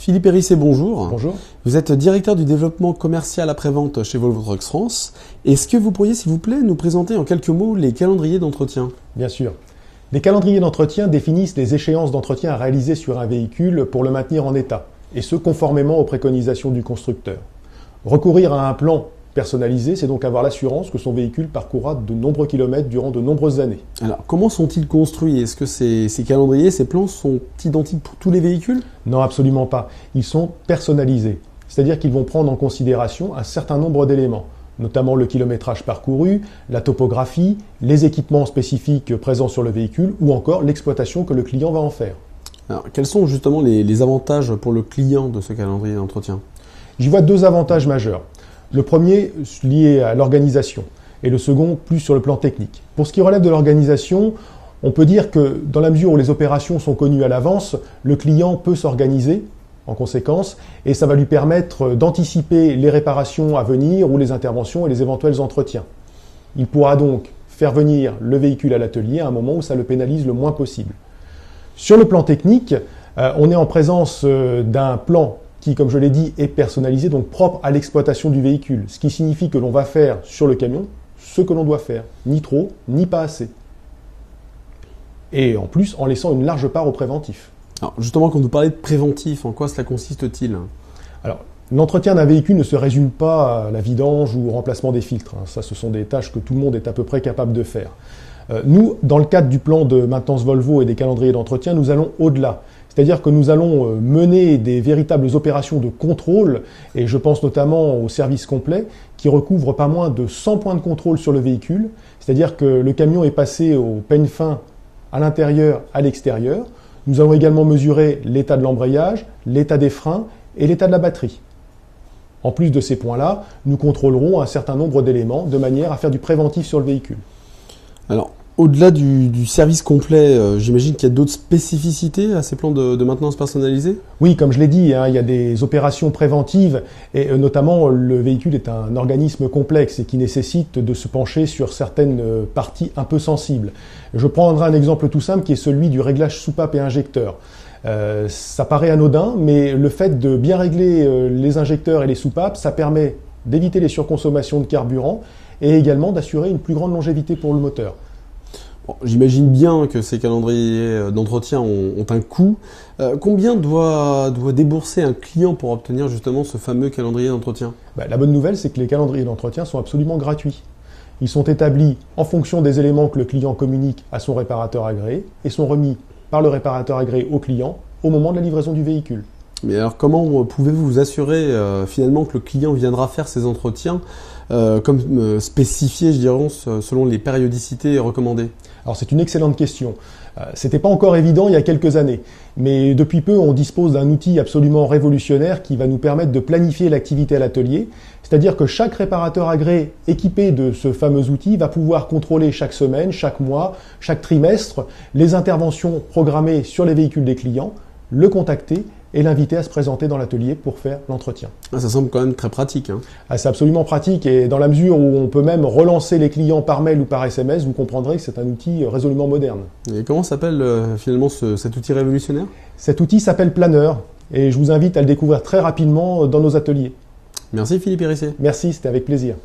Philippe Hérissé, bonjour. Bonjour. Vous êtes directeur du développement commercial après-vente chez Volvo Trucks France. Est-ce que vous pourriez, s'il vous plaît, nous présenter en quelques mots les calendriers d'entretien? Bien sûr. Les calendriers d'entretien définissent les échéances d'entretien à réaliser sur un véhicule pour le maintenir en état, et ce conformément aux préconisations du constructeur. Recourir à un plan personnalisé, c'est donc avoir l'assurance que son véhicule parcourra de nombreux kilomètres durant de nombreuses années. Alors, comment sont-ils construits? Est-ce que ces calendriers, ces plans sont identiques pour tous les véhicules? Non, absolument pas. Ils sont personnalisés, c'est-à-dire qu'ils vont prendre en considération un certain nombre d'éléments, notamment le kilométrage parcouru, la topographie, les équipements spécifiques présents sur le véhicule ou encore l'exploitation que le client va en faire. Alors, quels sont justement les avantages pour le client de ce calendrier d'entretien? J'y vois deux avantages majeurs. Le premier lié à l'organisation et le second plus sur le plan technique. Pour ce qui relève de l'organisation, on peut dire que dans la mesure où les opérations sont connues à l'avance, le client peut s'organiser en conséquence et ça va lui permettre d'anticiper les réparations à venir ou les interventions et les éventuels entretiens. Il pourra donc faire venir le véhicule à l'atelier à un moment où ça le pénalise le moins possible. Sur le plan technique, on est en présence d'un plan qui, comme je l'ai dit, est personnalisé, donc propre à l'exploitation du véhicule. Ce qui signifie que l'on va faire sur le camion ce que l'on doit faire, ni trop, ni pas assez. Et en plus, en laissant une large part au préventif. Alors justement, quand vous parlez de préventif, en quoi cela consiste-t-il? Alors, l'entretien d'un véhicule ne se résume pas à la vidange ou au remplacement des filtres. Ça, ce sont des tâches que tout le monde est à peu près capable de faire. Nous, dans le cadre du plan de maintenance Volvo et des calendriers d'entretien, nous allons au-delà. C'est-à-dire que nous allons mener des véritables opérations de contrôle, et je pense notamment au service complet, qui recouvre pas moins de 100 points de contrôle sur le véhicule. C'est-à-dire que le camion est passé au peigne fin à l'intérieur, à l'extérieur. Nous allons également mesurer l'état de l'embrayage, l'état des freins et l'état de la batterie. En plus de ces points-là, nous contrôlerons un certain nombre d'éléments de manière à faire du préventif sur le véhicule. Alors, au-delà du service complet, j'imagine qu'il y a d'autres spécificités à ces plans de maintenance personnalisés? Oui, comme je l'ai dit, il y a des opérations préventives et notamment le véhicule est un organisme complexe et qui nécessite de se pencher sur certaines parties un peu sensibles. Je prendrai un exemple tout simple qui est celui du réglage soupape et injecteur. Ça paraît anodin, mais le fait de bien régler les injecteurs et les soupapes, ça permet d'éviter les surconsommations de carburant et également d'assurer une plus grande longévité pour le moteur. Bon, j'imagine bien que ces calendriers d'entretien ont un coût. Combien doit débourser un client pour obtenir justement ce fameux calendrier d'entretien? La bonne nouvelle, c'est que les calendriers d'entretien sont absolument gratuits. Ils sont établis en fonction des éléments que le client communique à son réparateur agréé et sont remis par le réparateur agréé au client au moment de la livraison du véhicule. Mais alors comment pouvez-vous vous assurer finalement que le client viendra faire ces entretiens comme spécifié, je dirais, selon les périodicités recommandées? Alors c'est une excellente question. C'était pas encore évident il y a quelques années, mais depuis peu on dispose d'un outil absolument révolutionnaire qui va nous permettre de planifier l'activité à l'atelier, c'est-à-dire que chaque réparateur agréé équipé de ce fameux outil va pouvoir contrôler chaque semaine, chaque mois, chaque trimestre les interventions programmées sur les véhicules des clients, le contacter et l'inviter à se présenter dans l'atelier pour faire l'entretien. Ça semble quand même très pratique. C'est absolument pratique et dans la mesure où on peut même relancer les clients par mail ou par SMS, vous comprendrez que c'est un outil résolument moderne. Et comment s'appelle finalement cet outil révolutionnaire? Cet outil s'appelle Planner et je vous invite à le découvrir très rapidement dans nos ateliers. Merci Philippe Hérissé. Merci, c'était avec plaisir.